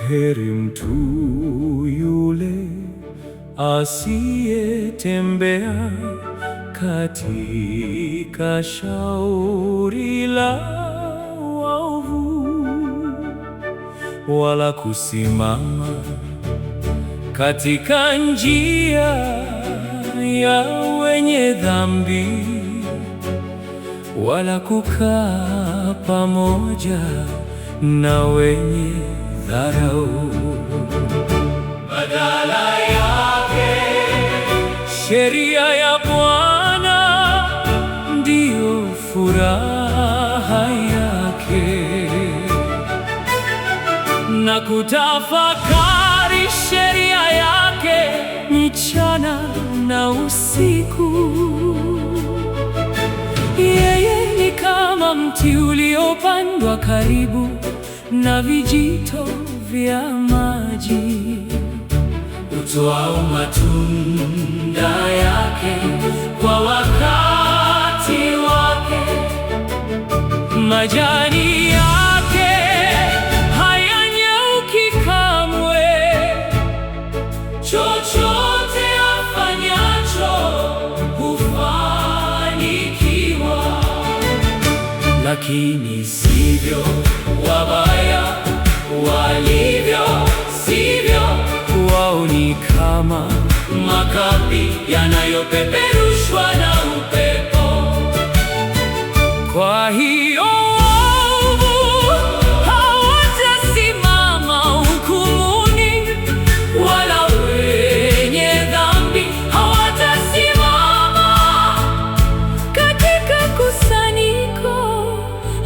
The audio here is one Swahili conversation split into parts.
Heri mtu yule asiyetembea katika shauri la waovu, wala kusimama katika njia ya wenye dhambi, wala kukaa pamoja na wenye dharau. Badala yake, sheria ya Bwana ndiyo furaha yake, na kutafakari sheria yake mchana na usiku. Yeye ni kama mti uliopandwa karibu na vijito vya maji, utoao matunda yake kwa wakati wake. Majani yake hayanyauki kamwe, chochote afanyacho hufanikiwa. Lakini sivyo wabaya walivyo, sivyo. Wao ni kama makapi yanayopeperushwa na upepo. Kwa hiyo waovu hawatasimama hukumuni, wala wenye dhambi hawatasimama katika kusanyiko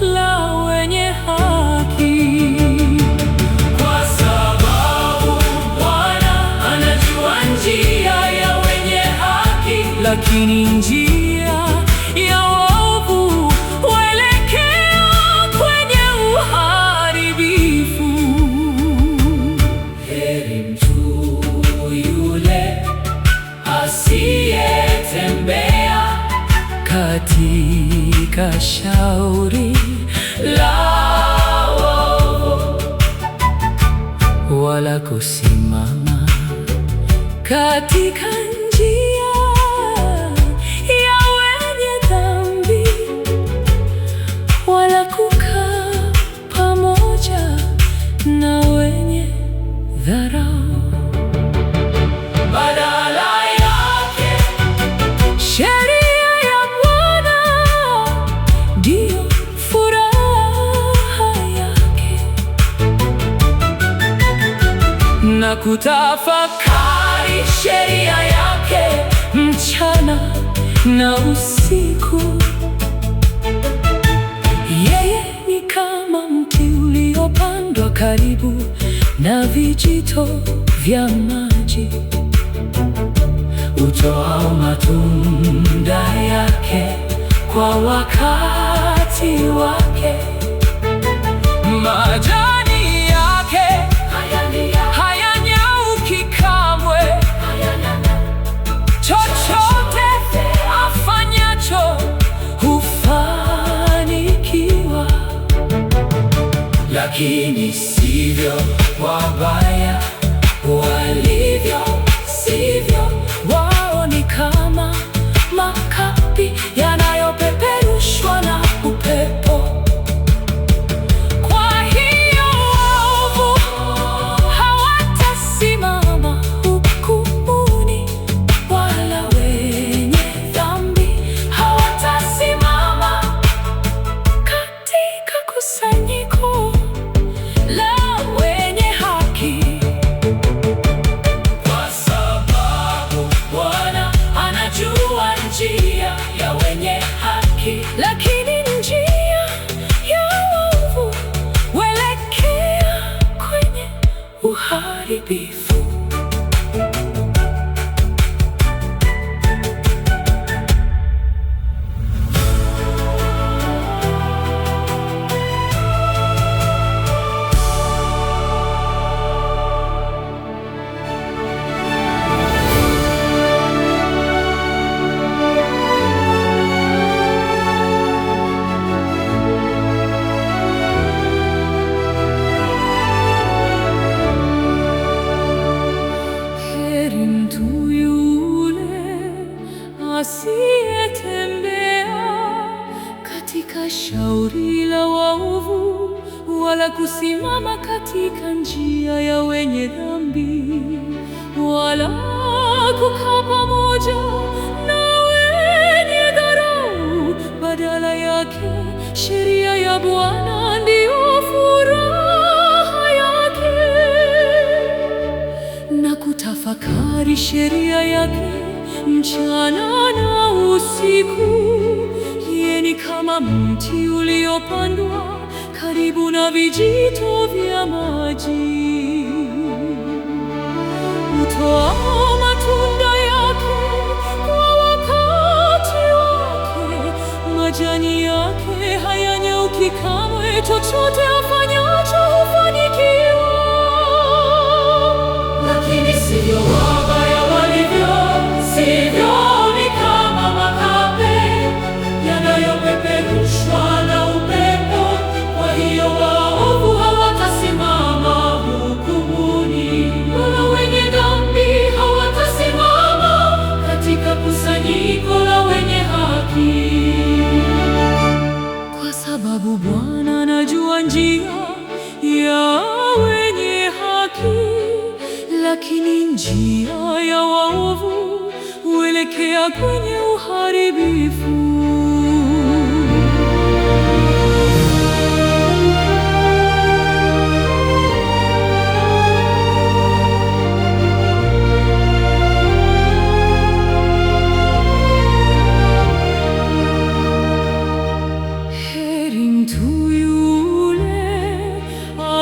la wenye haki. Kwa sababu Bwana anajua njia ya wenye haki, lakini njia ya waovu huelekea kwenye uharibifu. Heri mtu yule asiyetembea katika shauri la waovu, wala kusimama katika njia ya wenye dhambi, wala kukaa pamoja na wenye dharau. Badala yake, sheria ya Bwana ndiyo furaha yake, na kutafakari sheria yake mchana na usiku. Yeye ni kama mti uliopandwa karibu na vijito vya maji, utoao matunda yake kwa wakati wake. Majani yake hayanyauki kamwe, chochote afanyacho hufanikiwa. Lakini sivyo wabaya walivyo, sivyo. Wao ni kama makapi yanayopeperushwa na upepo. Kwa hiyo waovu hawatasimama hukumuni, wala wenye dhambi hawatasimama katika kusanyiko la wenye haki. Kwa sababu Bwana anajua njia ya wenye haki, lakini njia ya waovu huelekea kwenye uharibifu. njia ya wenye dhambi, wala kukaa pamoja na wenye dharau. Badala yake, sheria ya Bwana ndiyo furaha yake, na kutafakari sheria yake mchana na usiku. Yeye ni kama mti uliopandwa karibu na vijito vya maji, hutoa matunda yake kwa wakati wake, majani yake hayanyauki kamwe, chochote afanyacho hufanikiwa. Lakini sivyo wabaya walivyo, sivyo, ni kama makape yanayopeperushwa na upepo. Kwa hiyo waovu hawatasimama hukumuni, wala wenye dhambi hawatasimama katika kusanyiko la wenye haki. Kwa sababu Bwana anajua njia ya wenye haki, lakini njia ya waovu huelekea kwenye uharibifu. Heri mtu yule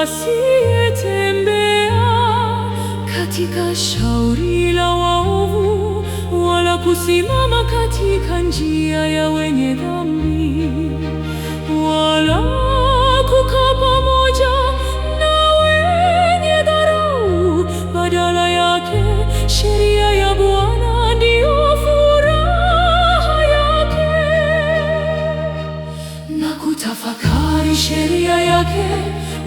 asiyetembea katika shauri la waovu, wala kusimama katika njia ya wenye dhambi, wala kukaa pamoja na wenye dharau. Badala yake, sheria ya Bwana ndiyo furaha yake, na kutafakari sheria yake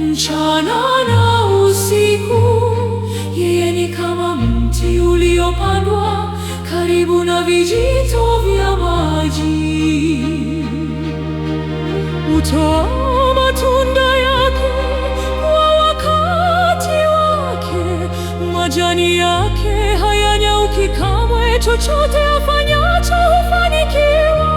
mchana na usiku. Yeye ni kama mti uliopandwa karibu na vijito vya maji, hutoa matunda yake kwa wakati wake, majani yake hayanyauki kamwe, chochote afanyacho hufanikiwa.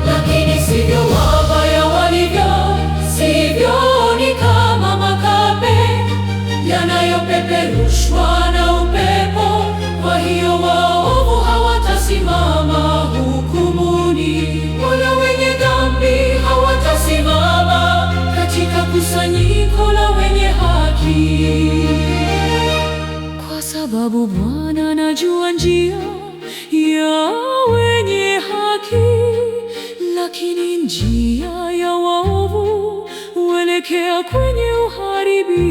Lakini sivyo wabaya walivyo, sivyo, ni kama makape yanayopeperushwa na upepo. Kwa hiyo waovu hawatasimama hukumuni, wala wenye dhambi hawatasimama katika kusanyiko la wenye haki. Kwa sababu Bwana anajua njia ya wenye haki, lakini njia ya waovu huelekea kwenye uharibifu.